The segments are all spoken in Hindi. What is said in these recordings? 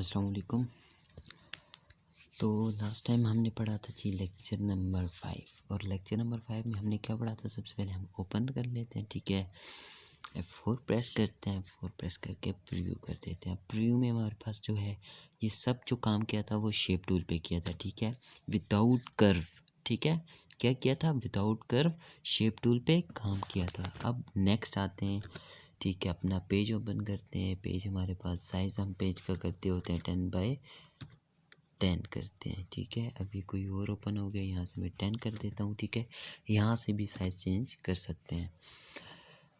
अस्सलाम वालेकुम। तो लास्ट टाइम हमने पढ़ा था जी लेक्चर नंबर 5 और लेक्चर नंबर 5 में हमने क्या पढ़ा था। सबसे पहले हम ओपन कर लेते हैं, ठीक है। F4 प्रेस करते हैं, F4 प्रेस करके प्रीव्यू कर देते हैं। प्रीव्यू में हमारे पास जो है ये सब जो काम किया था वो शेप टूल पे किया था, ठीक है, विदाउट कर्व, ठीक है। क्या किया था? विदाउट कर्व शेप टूल पे काम किया था। अब नेक्स्ट आते हैं, ठीक है, अपना पेज ओपन करते हैं। पेज हमारे पास साइज़ हम पेज का करते होते हैं 10x10 करते हैं, ठीक है। अभी कोई और ओपन हो गया, यहाँ से मैं 10 कर देता हूँ, ठीक है। यहाँ से भी साइज़ चेंज कर सकते हैं।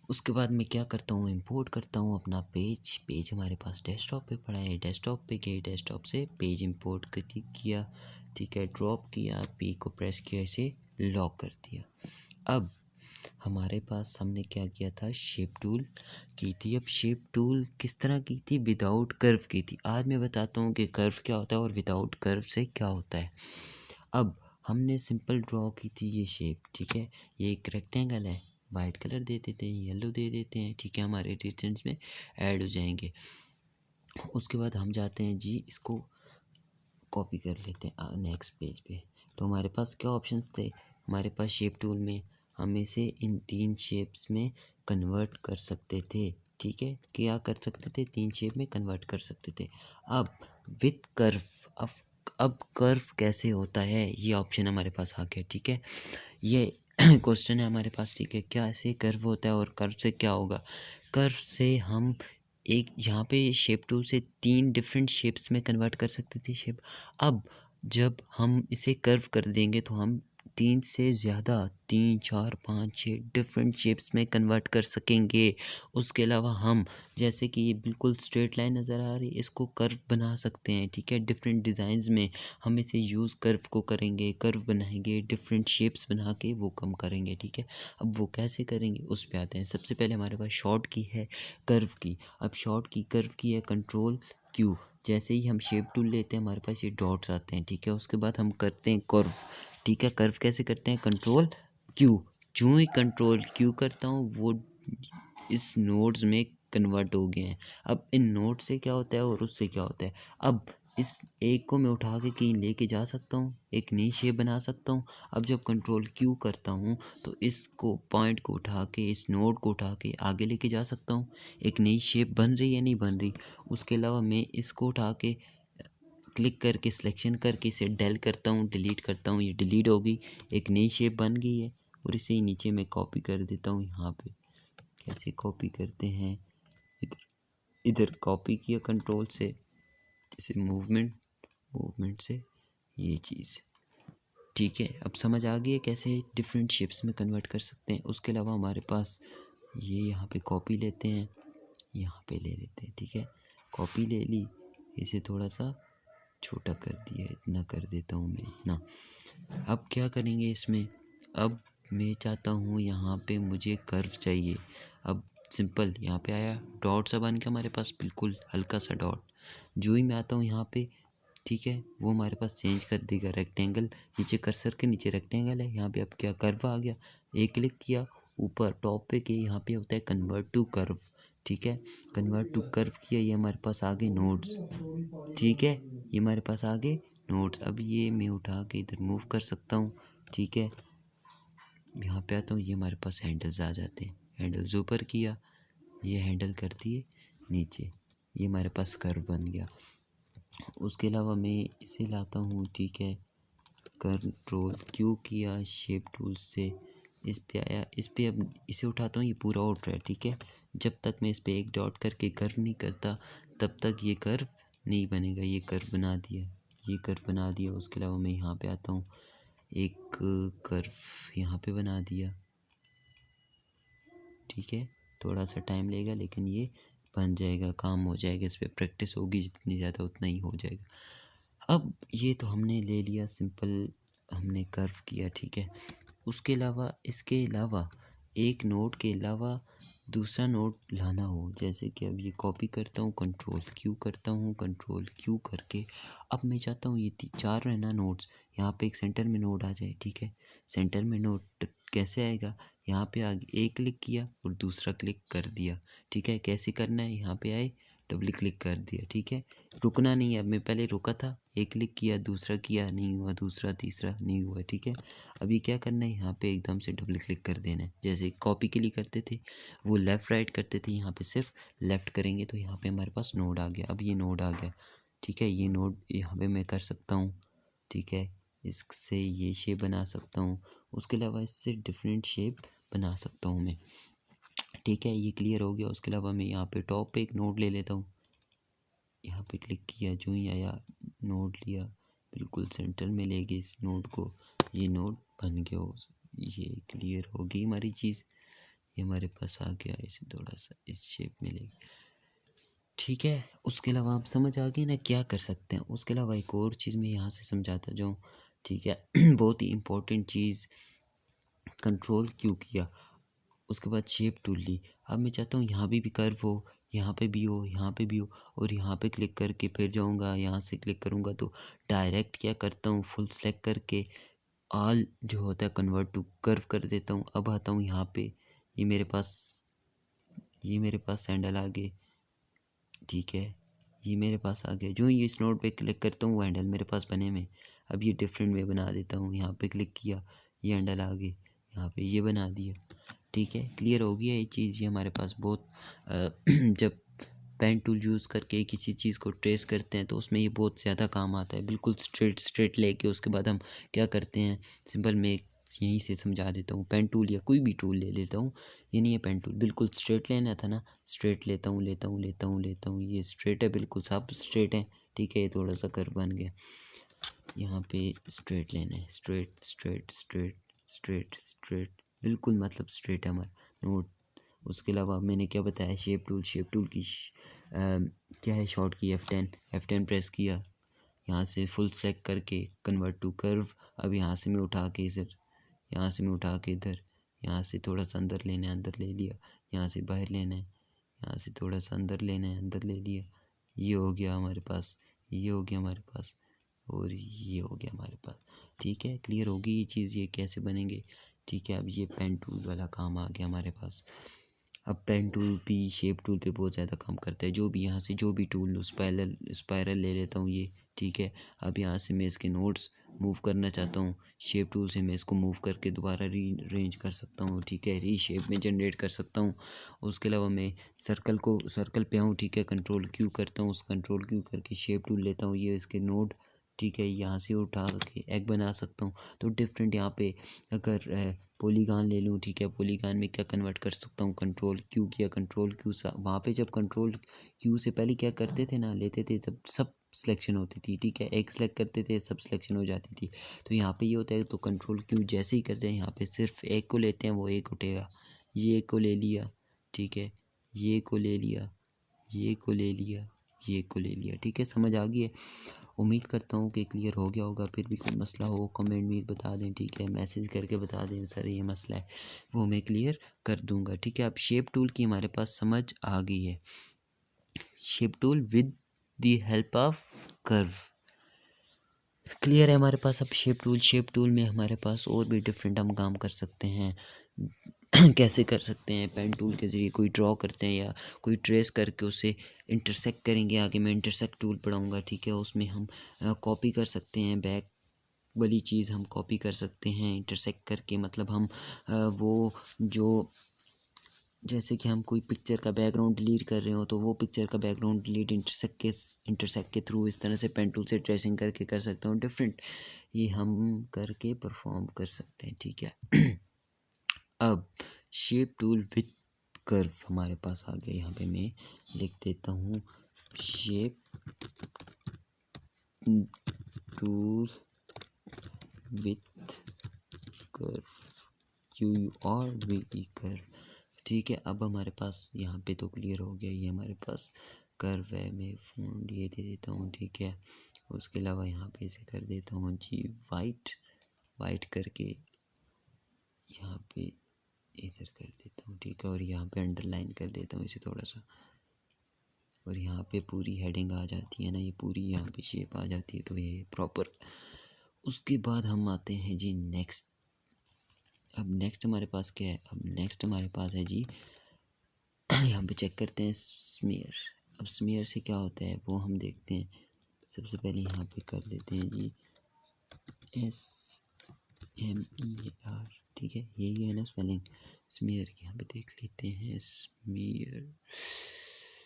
उसके बाद मैं क्या करता हूँ, इंपोर्ट करता हूँ अपना पेज हमारे पास डेस्कटॉप पे पड़ा है। डेस्कटॉप पे गए, डेस्कटॉप से पेज इंपोर्ट किया, ठीक है, ड्रॉप किया, पी को प्रेस किया, इसे लॉक कर दिया। अब हमारे पास हमने क्या किया था, शेप टूल की थी। अब शेप टूल किस तरह की थी? विदाउट कर्व की थी। आज मैं बताता हूँ कि कर्व क्या होता है और विदाउट कर्व से क्या होता है। अब हमने सिंपल ड्रॉ की थी ये शेप, ठीक है। ये एक रेक्टेंगल है, वाइट कलर दे देते हैं, येलो दे देते हैं, ठीक है, हमारे डिस्टेंस में ऐड हो जाएंगे। उसके बाद हम जाते हैं जी, इसको कॉपी कर लेते हैं नेक्स्ट पेज पे। तो हमारे पास क्या ऑप्शंस थे? हमारे पास शेप टूल में हम इसे इन 3 शेप्स में कन्वर्ट कर सकते थे, ठीक है। क्या कर सकते थे? 3 शेप में कन्वर्ट कर सकते थे। अब विथ कर्व, अब कर्व कैसे होता है ये ऑप्शन हमारे पास आ गया, ठीक है। ये क्वेश्चन है हमारे पास, ठीक है, क्या ऐसे कर्व होता है और कर्व से क्या होगा। कर्व से हम एक यहाँ पे शेप टूल से 3 डिफरेंट शेप्स में कन्वर्ट कर सकते थे शेप। अब जब हम इसे कर्व कर देंगे तो हम 3 से ज़्यादा 3, 4, 5, 6 डिफरेंट शेप्स में कन्वर्ट कर सकेंगे। उसके अलावा हम, जैसे कि ये बिल्कुल स्ट्रेट लाइन नज़र आ रही है, इसको कर्व बना सकते हैं, ठीक है। डिफरेंट डिज़ाइंस में हम इसे यूज़ कर्व को करेंगे, कर्व बनाएंगे, डिफरेंट शेप्स बना के वो कम करेंगे, ठीक है। अब वो कैसे करेंगे उस पे आते हैं। सबसे पहले हमारे पास शॉर्ट की है कर्व की। अब शॉर्ट की कर्व की है कंट्रोल क्यू। जैसे ही हम शेप टूल लेते हैं हमारे पास ये डॉट्स आते हैं, ठीक है। उसके बाद हम करते हैं कर्व, ठीक है। कर्व कैसे करते हैं? Control Q. जो ही कंट्रोल क्यू करता हूँ वो इस नोड्स में कन्वर्ट हो गए हैं। अब इन नोड से क्या होता है और उससे क्या होता है। अब इस एक को मैं उठा के कहीं लेके जा सकता हूँ, एक नई शेप बना सकता हूँ। अब जब कंट्रोल क्यू करता हूँ तो इसको पॉइंट को उठा के, इस नोड को उठा के आगे लेके जा सकता हूँ। एक नई शेप बन रही है, नहीं बन रही। उसके अलावा मैं इसको उठा के क्लिक करके सिलेक्शन करके इसे डेल करता हूँ, डिलीट करता हूँ, ये डिलीट हो गई, एक नई शेप बन गई है। और इसे नीचे मैं कॉपी कर देता हूँ यहाँ पे। कैसे कॉपी करते हैं? इधर इधर कॉपी किया कंट्रोल से, इसे मूवमेंट से ये चीज़, ठीक है। अब समझ आ गई है कैसे डिफरेंट शेप्स में कन्वर्ट कर सकते हैं। उसके अलावा हमारे पास ये यहाँ पे कॉपी लेते हैं, यहाँ पे ले लेते हैं, ठीक है। कॉपी ले ली, इसे थोड़ा सा छोटा कर दिया, इतना कर देता हूँ मैं, इतना। अब क्या करेंगे इसमें? अब मैं चाहता हूँ यहाँ पे मुझे कर्व चाहिए। अब सिंपल यहाँ पे आया, डॉट सा बन के हमारे पास, बिल्कुल हल्का सा डॉट। जो ही मैं आता हूँ यहाँ पे, ठीक है, वो हमारे पास चेंज कर देगा रेक्टेंगल। नीचे कर्सर के नीचे रेक्टेंगल है, यहाँ पे अब क्या कर्व आ गया। एक क्लिक किया, ऊपर टॉप पे के यहाँ पे होता है कन्वर्ट टू कर्व, ठीक है। कन्वर्ट टू कर्व किया, ये हमारे पास आ गए नोड्स, ठीक है। ये हमारे पास आ गए नोड्स। अब ये मैं उठा के इधर मूव कर सकता हूँ, ठीक है। यहाँ पे आता हूँ, ये हमारे पास हैंडल्स आ जाते हैं। हैंडल्स ऊपर किया, ये हैंडल कर दिए नीचे, ये हमारे पास कर्व बन गया। उसके अलावा मैं इसे लाता हूँ, ठीक है, कंट्रोल क्यू किया, शेप टूल से इस पे आया, इस पे अब इसे उठाता हूँ, ये पूरा उठ रहा है, ठीक है। जब तक मैं इस पे एक डॉट करके कर्व नहीं करता तब तक ये कर्व नहीं बनेगा। ये कर्व बना दिया, ये कर्व बना दिया। उसके अलावा मैं यहाँ पे आता हूँ, एक कर्व यहाँ पे बना दिया, ठीक है। थोड़ा सा टाइम लेगा लेकिन ये बन जाएगा, काम हो जाएगा। इस पर प्रैक्टिस होगी जितनी ज़्यादा उतना ही हो जाएगा। अब ये तो हमने ले लिया, सिंपल हमने कर्व किया, ठीक है। उसके अलावा, इसके अलावा एक नोट के अलावा दूसरा नोट लाना हो, जैसे कि अब ये कॉपी करता हूँ, कंट्रोल क्यू करता हूँ, कंट्रोल क्यू करके अब मैं चाहता हूँ ये 4 है ना नोट्स, यहाँ पे एक सेंटर में नोट आ जाए, ठीक है। सेंटर में नोट कैसे आएगा? यहाँ पे आगे एक क्लिक किया और दूसरा क्लिक कर दिया, ठीक है। कैसे करना है? यहाँ पे आए, डबल क्लिक कर दिया, ठीक है। रुकना नहीं है, अब मैं पहले रुका था, एक क्लिक किया, दूसरा किया, नहीं हुआ, दूसरा, तीसरा, नहीं हुआ, ठीक है। अभी क्या करना है, यहाँ पे एकदम से डबल क्लिक कर देना है। जैसे कॉपी के लिए करते थे, वो लेफ़्ट राइट करते थे, यहाँ पे सिर्फ लेफ़्ट करेंगे तो यहाँ पे हमारे पास नोड आ गया। अब ये नोड आ गया, ठीक है। ये नोड यहाँ पे मैं कर सकता हूँ, ठीक है। इससे ये शेप बना सकता हूँ, उसके अलावा इससे डिफरेंट शेप बना सकता हूँ मैं, ठीक है। ये क्लियर हो गया। उसके अलावा मैं यहाँ पे टॉप पे एक नोड ले लेता हूँ, यहाँ पे क्लिक किया, जो ही आया नोड लिया, बिल्कुल सेंटर में ले गए इस नोड को, ये नोड बन गया। ये क्लियर हो गई हमारी चीज़, ये हमारे पास आ गया। इसे थोड़ा सा इस शेप में ले, ठीक है। उसके अलावा आप समझ आ गए ना क्या कर सकते हैं। उसके अलावा एक और चीज़ मैं यहाँ से समझाता जाऊँ, ठीक है। बहुत ही इम्पोर्टेंट चीज़, कंट्रोल क्यों किया, उसके बाद शेप टूल ली। अब मैं चाहता हूँ यहाँ भी कर्व हो, यहाँ पे भी हो, यहाँ पे भी हो, और यहाँ पे क्लिक करके फिर जाऊँगा, यहाँ से क्लिक करूँगा तो डायरेक्ट क्या करता हूँ, फुल सेलेक्ट करके ऑल जो होता है कन्वर्ट टू कर्व कर देता हूँ। अब आता हूँ यहाँ पे, ये मेरे पास सैंडल आ गए, ठीक है। ये मेरे पास आ गया, जो ही इस नोट पे क्लिक करता हूँ वो हैंडल मेरे पास बने में। अब ये डिफरेंट में बना देता हूँ, यहाँ पे क्लिक किया, ये हैंडल आ गए, यहाँ पे ये बना दिया, ठीक है। क्लियर हो गया ये चीज़। ये हमारे पास बहुत जब पेन टूल यूज़ करके किसी चीज़ को ट्रेस करते हैं तो उसमें ये बहुत ज़्यादा काम आता है। बिल्कुल स्ट्रेट लेके उसके बाद हम क्या करते हैं, सिंपल मैं यहीं से समझा देता हूँ। पेन टूल या कोई भी टूल ले लेता हूँ, ये नहीं है पेन टूल, बिल्कुल स्ट्रेट लेना था ना, स्ट्रेट लेता हूँ, ये स्ट्रेट है, बिल्कुल सब स्ट्रेट है, ठीक है। ये थोड़ा सा कर्व बन गया, यहाँ पे स्ट्रेट लेना है, स्ट्रेट, बिल्कुल मतलब स्ट्रेट है हमारा नोट। उसके अलावा मैंने क्या बताया, शेप टूल की क्या है शॉर्ट की F10 प्रेस किया, यहाँ से फुल सेलेक्ट करके कन्वर्ट टू कर्व। अब यहाँ से मैं उठा के इधर, यहाँ से मैं उठा के इधर, यहाँ से थोड़ा सा अंदर लेना है, अंदर ले लिया, यहाँ से बाहर लेना है, यहाँ से थोड़ा सा अंदर लेना है, अंदर ले लिया, ये हो गया हमारे पास, ये हो गया हमारे पास, और ये हो गया हमारे पास, ठीक है। क्लियर होगी ये चीज़, ये कैसे बनेंगे, ठीक है। अब ये पेन टूल वाला काम आ गया हमारे पास। अब पेन टूल भी शेप टूल पे बहुत ज़्यादा काम करता है। जो भी यहाँ से जो भी टूल लो, स्पायरल ले लेता हूँ ये, ठीक है। अब यहाँ से मैं इसके नोट्स मूव करना चाहता हूँ, शेप टूल से मैं इसको मूव करके दोबारा रीअरेंज कर सकता हूँ, ठीक है। रीशेप में जनरेट कर सकता हूँ। उसके अलावा मैं सर्कल पे आऊँ, ठीक है, कंट्रोल क्यू करता हूँ, उस कंट्रोल क्यू करके शेप टूल लेता हूँ, ये इसके नोड, ठीक है, यहाँ से उठा के एग बना सकता हूँ। तो डिफरेंट यहाँ पे अगर पॉलीगॉन ले लूँ, ठीक है, पॉलीगॉन में क्या कन्वर्ट कर सकता हूँ, कंट्रोल क्यू किया, कंट्रोल क्यू सा वहाँ पे जब कंट्रोल क्यू से पहले क्या करते थे ना, लेते थे तब सब सिलेक्शन होती थी, ठीक है। एक सेलेक्ट करते थे सब सिलेक्शन हो जाती थी। तो यहाँ पे ये होता है, तो कंट्रोल क्यू जैसे ही करते हैं यहाँ पे सिर्फ एक को लेते हैं, वो एक उठेगा, ये एक को ले लिया, ठीक है, ये को ले लिया, ये को ले लिया, ये को ले लिया, ठीक है। समझ आ गई है। उम्मीद करता हूँ कि क्लियर हो गया होगा। फिर भी कोई मसला हो कमेंट में बता दें, ठीक है, मैसेज करके बता दें सर ये मसला है, वो मैं क्लियर कर दूंगा, ठीक है। अब शेप टूल की हमारे पास समझ आ गई है। Shape tool with the help of curve clear है हमारे पास। अब शेप टूल में हमारे पास और भी डिफरेंट हम काम कर सकते हैं। कैसे कर सकते हैं, पेन टूल के ज़रिए कोई ड्रॉ करते हैं या कोई ट्रेस करके उसे इंटरसेक्ट करेंगे। आगे मैं इंटरसेक्ट टूल पढ़ाऊँगा, ठीक है। उसमें हम कॉपी कर सकते हैं, बैक वाली चीज़ हम कॉपी कर सकते हैं इंटरसेक्ट करके। मतलब हम वो जो जैसे कि हम कोई पिक्चर का बैकग्राउंड डिलीट कर रहे हो तो वो पिक्चर का बैकग्राउंड डिलीट इंटरसेक्ट के थ्रू इस तरह से पेन टूल से ट्रेसिंग करके कर सकते हो डिफरेंट, ये हम करके परफॉर्म कर सकते हैं, ठीक है। अब शेप टूल विथ कर्व हमारे पास आ गया। यहाँ पे मैं लिख देता हूँ shape tool with curve, QURV curve, ठीक है। अब हमारे पास यहाँ पे तो क्लियर हो गया, ये हमारे पास कर्व है। मैं फ़ॉन्ट ये दे देता हूँ, ठीक है। उसके अलावा यहाँ पे इसे कर देता हूँ जी वाइट करके यहाँ पे इधर कर देता हूँ, ठीक है। और यहाँ पे अंडरलाइन कर देता हूँ इसे थोड़ा सा, और यहाँ पे पूरी हेडिंग आ जाती है ना, ये पूरी यहाँ पे शेप आ जाती है, तो ये प्रॉपर। उसके बाद हम आते हैं जी नेक्स्ट। अब नेक्स्ट हमारे पास क्या है, अब नेक्स्ट हमारे पास है जी यहाँ पे चेक करते हैं स्मीयर। अब स्मीयर से क्या होता है वो हम देखते हैं। सबसे पहले यहाँ पे कर देते हैं जी SMER, ठीक है, यही है ना स्पेलिंग स्मीयर की। यहाँ पे देख लेते हैं स्मीयर,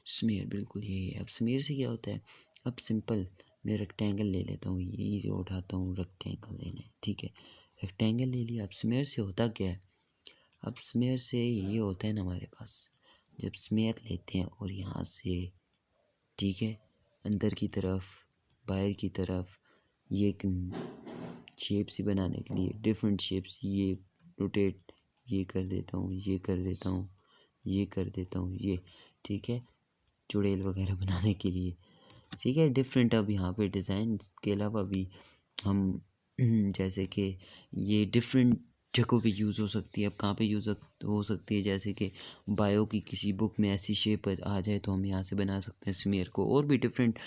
स्मीयर बिल्कुल यही है। अब स्मीयर से क्या होता है, अब सिंपल मैं रेक्टेंगल ले लेता हूँ, यही से उठाता हूँ, रेक्टेंगल लेना है, ठीक है, रेक्टेंगल ले लिया। अब स्मीयर से होता क्या है, अब स्मीयर से ये होता है ना हमारे पास, जब स्मीयर लेते हैं और यहाँ से, ठीक है, अंदर की तरफ बाहर की तरफ ये एक शेप्स ही बनाने के लिए डिफरेंट शेप्स, ये रोटेट, ये कर देता हूँ, ये कर देता हूँ, ये कर देता हूँ, ये, ठीक है, चुड़ैल वगैरह बनाने के लिए, ठीक है, डिफरेंट। अब यहाँ पे डिज़ाइन के अलावा भी हम जैसे कि ये डिफरेंट जगहों पे यूज़ हो सकती है। अब कहाँ पे यूज़ हो सकती है, जैसे कि बायो की किसी बुक में ऐसी शेप आ जाए तो हम यहाँ से बना सकते हैं स्मीयर को। और भी डिफरेंट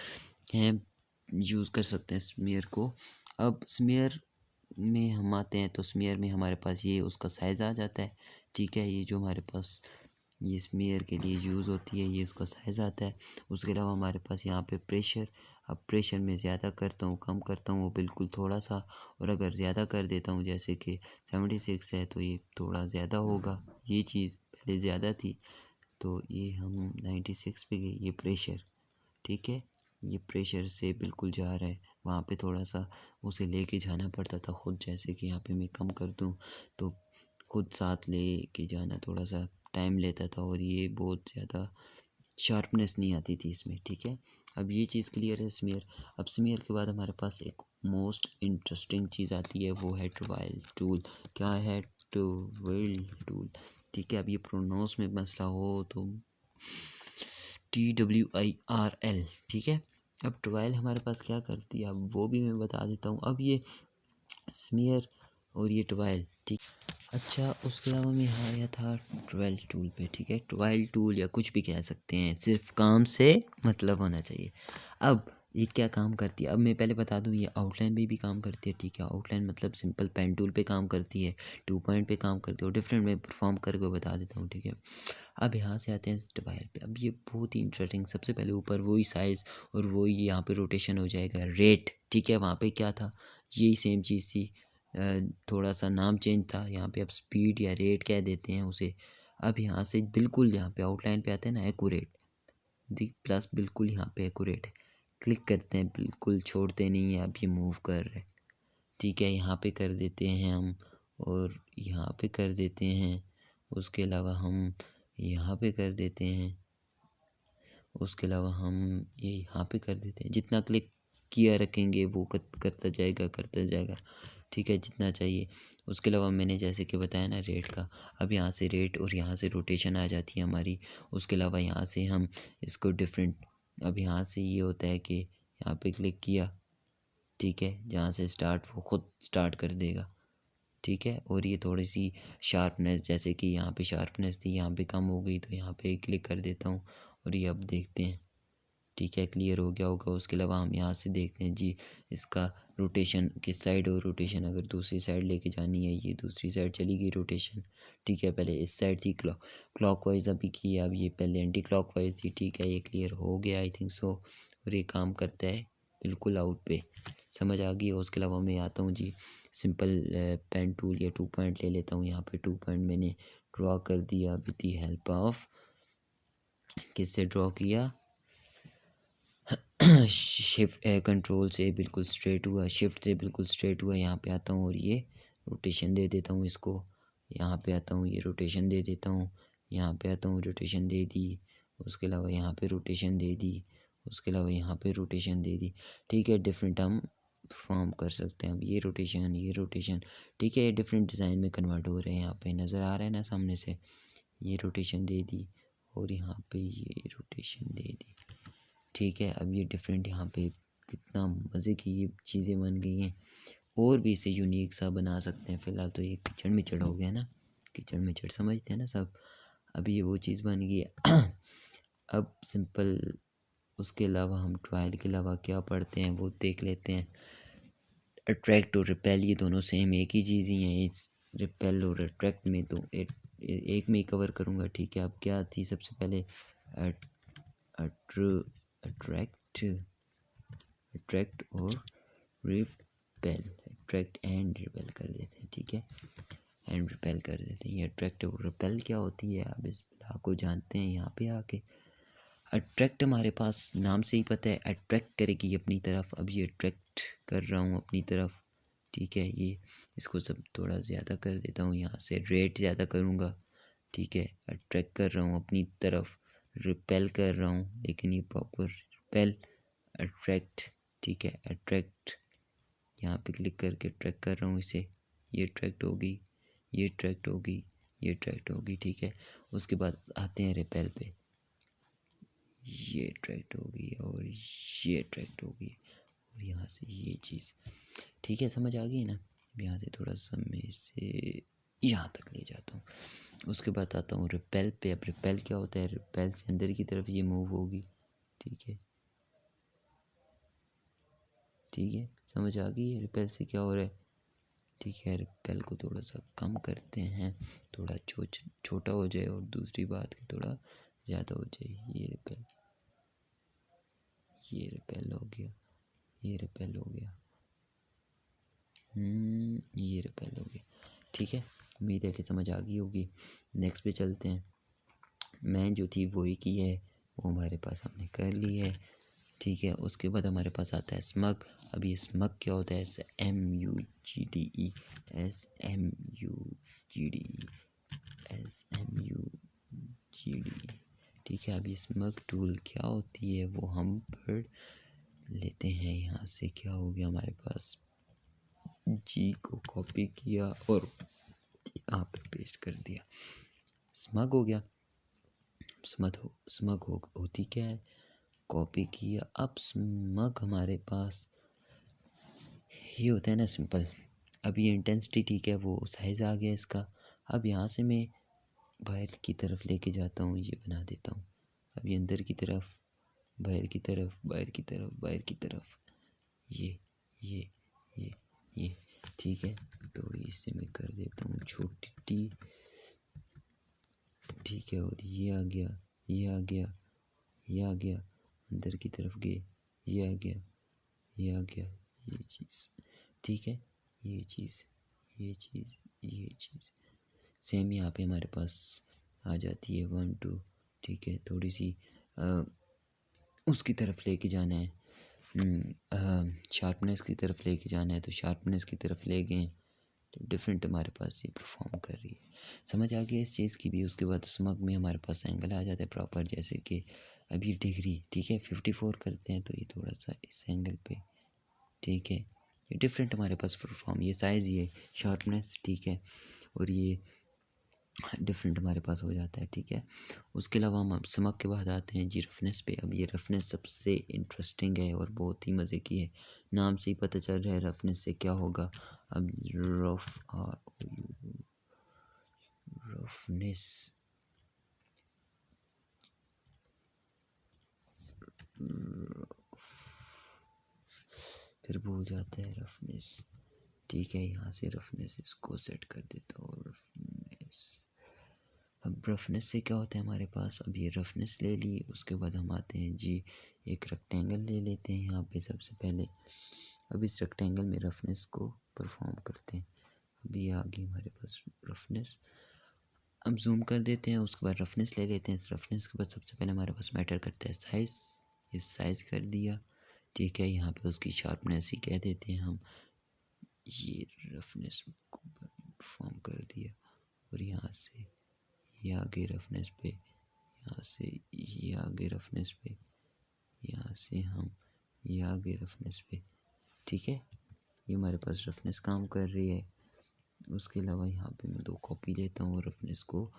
हैं, यूज़ कर सकते हैं स्मीयर को। अब स्मीयर में हम आते हैं तो स्मीयर में हमारे पास ये उसका साइज़ आ जाता है, ठीक है, ये जो हमारे पास ये स्मीयर के लिए यूज़ होती है, ये इसका साइज़ आता है। उसके अलावा हमारे पास यहाँ पे प्रेशर, अब प्रेशर में ज़्यादा करता हूँ कम करता हूँ वो बिल्कुल थोड़ा सा, और अगर ज़्यादा कर देता हूँ जैसे कि 76 है तो ये थोड़ा ज़्यादा होगा, ये चीज़ पहले ज़्यादा थी तो ये हम 96 पे गए, ये प्रेशर, ठीक है, ये प्रेशर से बिल्कुल जा रहा है, वहाँ पे थोड़ा सा उसे लेके जाना पड़ता था खुद, जैसे कि यहाँ पे मैं कम कर दूँ तो खुद साथ ले के जाना थोड़ा सा टाइम लेता था और ये बहुत ज़्यादा शार्पनेस नहीं आती थी इसमें, ठीक है। अब ये चीज़ क्लियर है स्मीयर। अब स्मीयर के बाद हमारे पास एक मोस्ट इंटरेस्टिंग चीज़ आती है, वो है ट्रवाइल टूल। क्या है, ट्रवाइल टूल, ठीक है। अब ये प्रोनाउंस में मसला हो तो TWIRL, ठीक है। अब ट्रवाइल हमारे पास क्या करती है, अब वो भी मैं बता देता हूँ। अब ये स्मीयर और ये ट्रवाइल, ठीक, अच्छा, उसके अलावा मैं यहाँ आया था ट्रवाइल टूल पे, ठीक है, ट्रवाइल टूल या कुछ भी कह सकते हैं, सिर्फ काम से मतलब होना चाहिए। अब ये क्या काम करती है, अब मैं पहले बता दूँ, ये आउटलाइन में भी काम करती है, ठीक है, आउटलाइन मतलब सिंपल पेन टूल पे काम करती है, 2 पॉइंट पे काम करती है, और डिफरेंट में परफॉर्म करके बता देता हूँ, ठीक है। अब यहाँ से आते हैं ट्रवाइल पे। अब ये बहुत ही इंटरेस्टिंग, सबसे पहले ऊपर वही साइज़ और वही यहाँ पे रोटेशन हो जाएगा, रेट, ठीक है, वहाँ पे क्या था, यही सेम चीज़ थी, थोड़ा सा नाम चेंज था, यहाँ पे अब स्पीड या रेट कह देते हैं उसे। अब यहाँ से बिल्कुल यहाँ पे आउटलाइन पे आते हैं ना, एक्यूरेट, दी प्लस बिल्कुल यहाँ पे एक्यूरेट है, क्लिक करते हैं, बिल्कुल छोड़ते नहीं है, अब ये मूव कर रहे हैं, ठीक है, यहाँ पे कर देते हैं हम, और यहाँ पे कर देते हैं, उसके अलावा हम यहाँ पे कर देते हैं, उसके अलावा हम ये यहाँ पे कर देते हैं। जितना क्लिक किया रखेंगे वो करता जाएगा, ठीक है, जितना चाहिए। उसके अलावा मैंने जैसे कि बताया ना रेट का, अब यहाँ से रेट और यहाँ से रोटेशन आ जाती है हमारी। उसके अलावा यहाँ से हम इसको डिफरेंट, अब यहाँ से ये होता है कि यहाँ पे क्लिक किया, ठीक है, जहाँ से स्टार्ट वो खुद स्टार्ट कर देगा, ठीक है। और ये थोड़ी सी शार्पनेस, जैसे कि यहाँ पे शार्पनेस थी, यहाँ पे कम हो गई तो यहाँ पे क्लिक कर देता हूँ और ये अब देखते हैं, ठीक है, क्लियर हो गया होगा। उसके अलावा हम यहाँ से देखते हैं जी इसका रोटेशन किस साइड हो, रोटेशन अगर दूसरी साइड लेके जानी है, ये दूसरी साइड चली गई रोटेशन, ठीक है, पहले इस साइड थी क्लॉकवाइज अभी की, अब ये पहले एंटी क्लॉकवाइज थी, ठीक है, ये क्लियर हो गया आई थिंक सो। और ये काम करता है बिल्कुल आउट पे, समझ आ गई। उसके अलावा मैं आता हूँ जी सिंपल पेन टूल या 2 पॉइंट ले लेता हूँ। यहाँ पे 2 पॉइंट मैंने ड्रॉ कर दिया विद दी हेल्प ऑफ, किससे ड्रॉ किया, शिफ्ट कंट्रोल से बिल्कुल स्ट्रेट हुआ, शिफ्ट से बिल्कुल स्ट्रेट हुआ। यहाँ पे आता हूँ और ये रोटेशन दे देता हूँ इसको, यहाँ पे आता हूँ ये रोटेशन दे देता हूँ, यहाँ पे आता हूँ रोटेशन दे दी, उसके अलावा यहाँ पे रोटेशन दे दी, उसके अलावा यहाँ पे रोटेशन दे दी, ठीक है, डिफरेंट हम फॉर्म कर सकते हैं। अब ये रोटेशन, ठीक है, ये डिफरेंट डिज़ाइन में कन्वर्ट हो रहे हैं, यहाँ पे नज़र आ रहा है ना सामने से, ये रोटेशन दे दी और यहाँ पे ये रोटेशन दे दी, ठीक है। अब ये डिफरेंट यहाँ पे कितना मज़े की ये चीज़ें बन गई हैं, और भी इसे यूनिक सा बना सकते हैं। फ़िलहाल तो ये किचन में चढ़ हो गया ना, किचन में चढ़ समझते हैं ना सब, अभी ये वो चीज़ बन गई है। अब सिंपल उसके अलावा हम ट्रायल के अलावा क्या पढ़ते हैं वो देख लेते हैं। अट्रैक्ट और रिपेल ये दोनों सेम एक ही चीज़ ही हैं। इस रिपेल और अट्रैक्ट में तो एक में ही कवर करूँगा, ठीक है। अब क्या थी सबसे पहले अट्रैक्ट और रिपेल, अट्रैक्ट एंड रिपेल कर देते हैं, ठीक है, एंड रिपेल कर देते हैं। ये अट्रैक्ट और रिपेल क्या होती है आप इस बला को जानते हैं यहाँ पे आके। अट्रैक्ट हमारे पास नाम से ही पता है अट्रैक्ट करेगी अपनी तरफ। अब ये अट्रैक्ट कर रहा हूँ अपनी तरफ, ठीक है। ये इसको सब थोड़ा ज़्यादा कर देता हूँ, यहाँ से रेट ज़्यादा करूँगा, ठीक है। अट्रैक्ट कर रहा हूँ अपनी तरफ, रिपेल कर रहा हूँ, लेकिन ये प्रॉपर रिपेल अट्रैक्ट, ठीक है। अट्रैक्ट यहाँ पे क्लिक करके ट्रैक कर रहा हूँ इसे, ये ट्रैक्ट होगी, ये ट्रैक्ट होगी, ये ट्रैक्ट होगी, ठीक है। उसके बाद आते हैं रिपेल पे, ये ट्रैक्ट होगी और ये ट्रैक्ट होगी और यहाँ से ये चीज़, ठीक है, समझ आ गई ना। यहाँ से थोड़ा सा मैं इसे यहाँ तक ले जाता हूँ। उसके बाद आता हूँ रिपेल पे। अब रिपेल क्या होता है, रिपेल से अंदर की तरफ ये मूव होगी, ठीक है, ठीक है, समझ आ गई है रिपेल से क्या हो रहा है, ठीक है। रिपेल को थोड़ा सा कम करते हैं, थोड़ा छोटा हो जाए, और दूसरी बात कि थोड़ा ज़्यादा हो जाए। ये रिपेल हो गया, ये रिपेल हो गया, ये रिपेल हो गया, ठीक है। उम्मीद है कि समझ आ गई होगी। नेक्स्ट पे चलते हैं। मैं जो थी वही की है, वो हमारे पास हमने कर ली है, ठीक है। उसके बाद हमारे पास आता है स्मग। अब ये स्मग क्या होता है, SMUGDE, SMUGDE, ठीक है। अब ये स्मग टूल क्या होती है वो हम पढ़ लेते हैं। यहाँ से क्या हो गया हमारे पास, जी को कॉपी किया और यहाँ पे पेस्ट कर दिया, स्मग हो गया। स्मग होती क्या है, कॉपी किया। अब स्मग हमारे पास ये होता है ना सिंपल। अब ये इंटेंसिटी, ठीक है, वो साइज़ आ गया इसका। अब यहाँ से मैं बाहर की तरफ लेके जाता हूँ, ये बना देता हूँ। अब ये अंदर की तरफ, बाहर की तरफ, बाहर की तरफ, बाहर की तरफ, ये ये ये ठीक है। थोड़ी इससे मैं कर देता हूँ छोटी टी, ठीक है। और ये आ गया, ये आ गया, ये आ गया, अंदर की तरफ गए, ये आ गया, ये आ गया, ये चीज़, ठीक है। ये चीज़, ये चीज़, ये चीज़ सेम यहाँ पे हमारे पास आ जाती है 1 2, ठीक है। थोड़ी सी उसकी तरफ लेके जाना है, शार्पनेस की तरफ लेके जाना है, तो शार्पनेस की तरफ ले गए तो डिफरेंट हमारे पास ये परफॉर्म कर रही है। समझ आ गया इस चीज़ की भी। उसके बाद स्मग में हमारे पास एंगल आ जाता है प्रॉपर, जैसे कि अभी डिग्री, ठीक है, 54 करते हैं तो ये थोड़ा सा इस एंगल पे, ठीक है। ये डिफरेंट हमारे पास परफॉर्म, ये साइज़, ये शार्पनेस, ठीक है, और ये डिफरेंट हमारे पास हो जाता है, ठीक है। उसके अलावा हम स्मग के बाद आते हैं जी रफनेस पे। अब ये रफनेस सबसे इंटरेस्टिंग है और बहुत ही मज़े की है, नाम से ही पता चल रहा है रफनेस से क्या होगा। अब रफनेस, फिर भूल जाता है रफनेस, ठीक है। यहाँ से रफनेस इसको सेट कर देता हूँ, रफनेस। अब रफनेस से क्या होता है हमारे पास, अब ये रफनेस ले ली। उसके बाद हम आते हैं जी, एक रेक्टेंगल ले लेते हैं यहाँ पे सबसे पहले। अब इस रेक्टेंगल में रफनेस को परफॉर्म करते हैं। अब ये आ गई हमारे पास रफनेस। अब जूम कर देते हैं, उसके बाद रफनेस ले लेते हैं। रफनेस के बाद सबसे पहले हमारे पास मैटर करता है साइज़, ये साइज़ कर दिया, ठीक है। यहाँ पे उसकी शार्पनेस ही कह देते हैं हम, ये रफनेस को परफॉर्म कर दिया। और यहाँ से ये आगे रफनेस पे, यहाँ से ये आगे रफनेस पे, यहाँ से हम ये आगे रफनेस पे, ठीक है। ये हमारे पास रफनेस काम कर रही है। उसके अलावा यहाँ पे मैं 2 कॉपी लेता हूँ और रफनेस को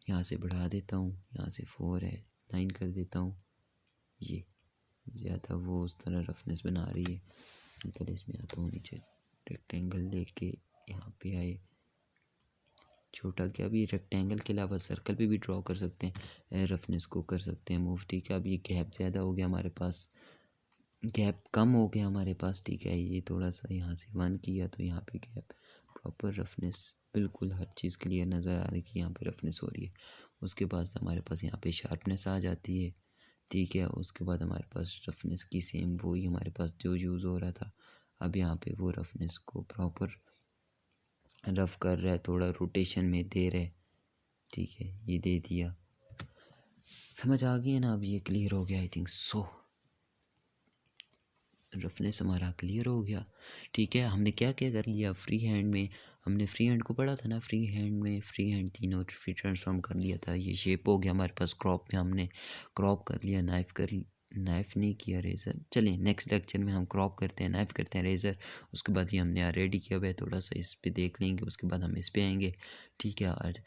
यहाँ से बढ़ा देता हूँ, यहाँ से 4 है 9 कर देता हूँ। ये ज़्यादा वो उस तरह रफनेस बना रही है। सिंपल इसमें आता हूँ नीचे, रेक्टेंगल लेके यहाँ पे आए, छोटा क्या, अभी रेक्टेंगल के अलावा सर्कल पे भी ड्रॉ कर सकते हैं, रफनेस को कर सकते हैं मूव, ठीक है। अब ये गैप ज़्यादा हो गया हमारे पास, गैप कम हो गया हमारे पास, ठीक है। ये थोड़ा सा यहाँ से 1 किया तो यहाँ पे गैप, प्रॉपर रफनेस, बिल्कुल हर चीज़ क्लियर नज़र आ रही है कि यहाँ पे रफनेस हो रही है। उसके बाद हमारे पास यहाँ पे शार्पनेस आ जाती है, ठीक है। उसके बाद हमारे पास रफनेस की सेम वही हमारे पास जो यूज़ हो रहा था, अब यहाँ पे वो रफनेस को प्रॉपर रफ कर रहा है, थोड़ा रोटेशन में दे रहे, ठीक है। ये दे दिया, समझ आ गई है ना? अब ये क्लियर हो गया आई थिंक सो। रफनेस हमारा क्लियर हो गया, ठीक है। हमने क्या क्या कर लिया फ्री हैंड में, हमने फ्री हैंड को पढ़ा था ना, फ्री हैंड में फ्री हैंड तीनों फिर ट्रांसफॉर्म कर लिया था। ये शेप हो गया हमारे पास, क्रॉप में हमने क्रॉप कर लिया, नाइफ़ नहीं किया रेज़र। चलिए नेक्स्ट लेक्चर में हम क्रॉप करते हैं, नाइफ़ करते हैं, रेज़र। उसके बाद ये हमने रेडी किया हुआ है, थोड़ा सा इस पे देख लेंगे, उसके बाद हम इस पे आएंगे, ठीक है। और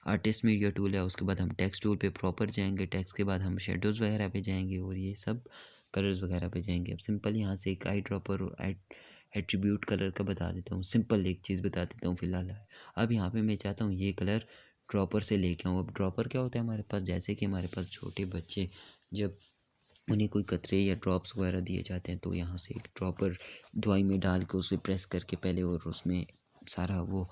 आर्टिस्ट मीडिया टूल है, उसके बाद हम टेक्स्ट टूल पे प्रॉपर जाएंगे, टेक्स्ट के बाद हम शेडोज़ वगैरह पे जाएंगे और ये सब कलर्स वगैरह पे जाएंगे। अब सिंपल यहाँ से एक आई ड्रॉपर और एट्रीब्यूट कलर का बता देता हूँ, सिंपल एक चीज़ बता देता हूँ फ़िलहाल। अब यहाँ पे मैं चाहता हूँ ये कलर ड्रॉपर से लेके आऊँ। अब ड्रॉपर क्या होता है हमारे पास, जैसे कि हमारे पास छोटे बच्चे जब उन्हें कोई कतरे या ड्रॉप्स वगैरह दिए जाते हैं तो यहाँ से एक ड्रॉपर दवाई में डाल के उसे प्रेस करके पहले, और उसमें सारा वो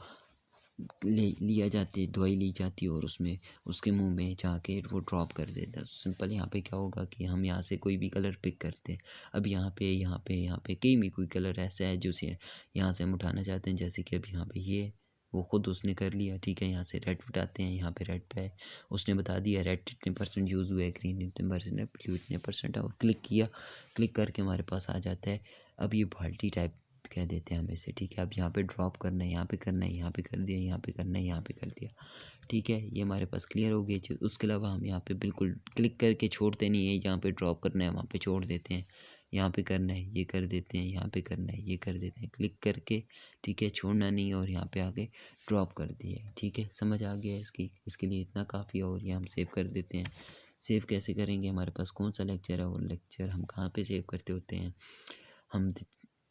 लिया जाती है, दवाई ली जाती है और उसमें उसके मुंह में जाके वो ड्रॉप कर देता है। सिंपल यहाँ पे क्या होगा कि हम यहाँ से कोई भी कलर पिक करते हैं। अब यहाँ पे कहीं भी कोई कलर ऐसा है जो से यहाँ से हम उठाना चाहते हैं, जैसे कि अब यहाँ पे ये वो खुद उसने कर लिया, ठीक है। यहाँ से रेड उठाते हैं, यहाँ पे रेड पे उसने बता दिया रेड इतने % यूज़ हुआ है, ग्रीन इतने % है, ब्लू इतने % है, और क्लिक किया, क्लिक करके हमारे पास आ जाता है। अब ये बाल्टी टाइप कह देते हैं हम इसे, ठीक है। अब यहाँ पे ड्रॉप करना है, यहाँ पे करना है, यहाँ पे कर दिया, यहाँ पे करना है, यहाँ पे कर दिया, ठीक है। ये हमारे पास क्लियर हो गई चीज़। उसके अलावा हम यहाँ पे बिल्कुल क्लिक करके छोड़ते नहीं है, यहाँ पे ड्रॉप करना है वहाँ पे छोड़ देते हैं, यहाँ पे करना है ये कर देते हैं, यहाँ पे करना है ये कर देते हैं, क्लिक करके, ठीक है, छोड़ना नहीं है, और यहाँ पे आगे ड्रॉप कर दिया है, ठीक है। समझ आ गया इसके लिए इतना काफ़ी है। और ये हम सेव कर देते हैं। सेव कैसे करेंगे, हमारे पास कौन सा लेक्चर है, और लेक्चर हम कहाँ पे सेव करते होते हैं, हम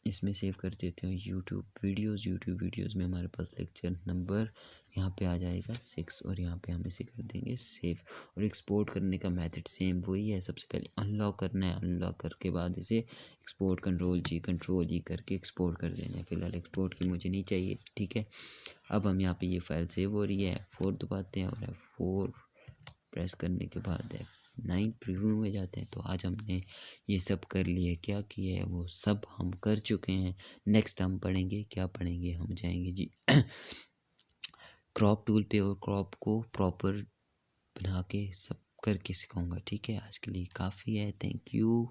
इसमें सेव कर देते हैं यूट्यूब वीडियोज़ में हमारे पास लेक्चर नंबर यहाँ पे आ जाएगा 6, और यहाँ पे हम इसे कर देंगे सेव। और एक्सपोर्ट करने का मेथड सेम वही है, सबसे पहले अनलॉक करना है, अनलॉक करके बाद इसे एक्सपोर्ट कंट्रोल जी करके एक्सपोर्ट कर देना है। फ़िलहाल एक्सपोर्ट की मुझे नहीं चाहिए, ठीक है। अब हम यहाँ पे ये फाइल सेव हो रही है, F4 दबाते हैं, और F4 प्रेस करने के बाद F9 प्रीव्यू में जाते हैं। तो आज हमने ये सब कर लिए, क्या किया है वो सब हम कर चुके हैं। नेक्स्ट हम पढ़ेंगे, क्या पढ़ेंगे, हम जाएंगे जी क्रॉप टूल पे, और क्रॉप को प्रॉपर बना के सब करके सिखाऊंगा, ठीक है। आज के लिए काफ़ी है, थैंक यू।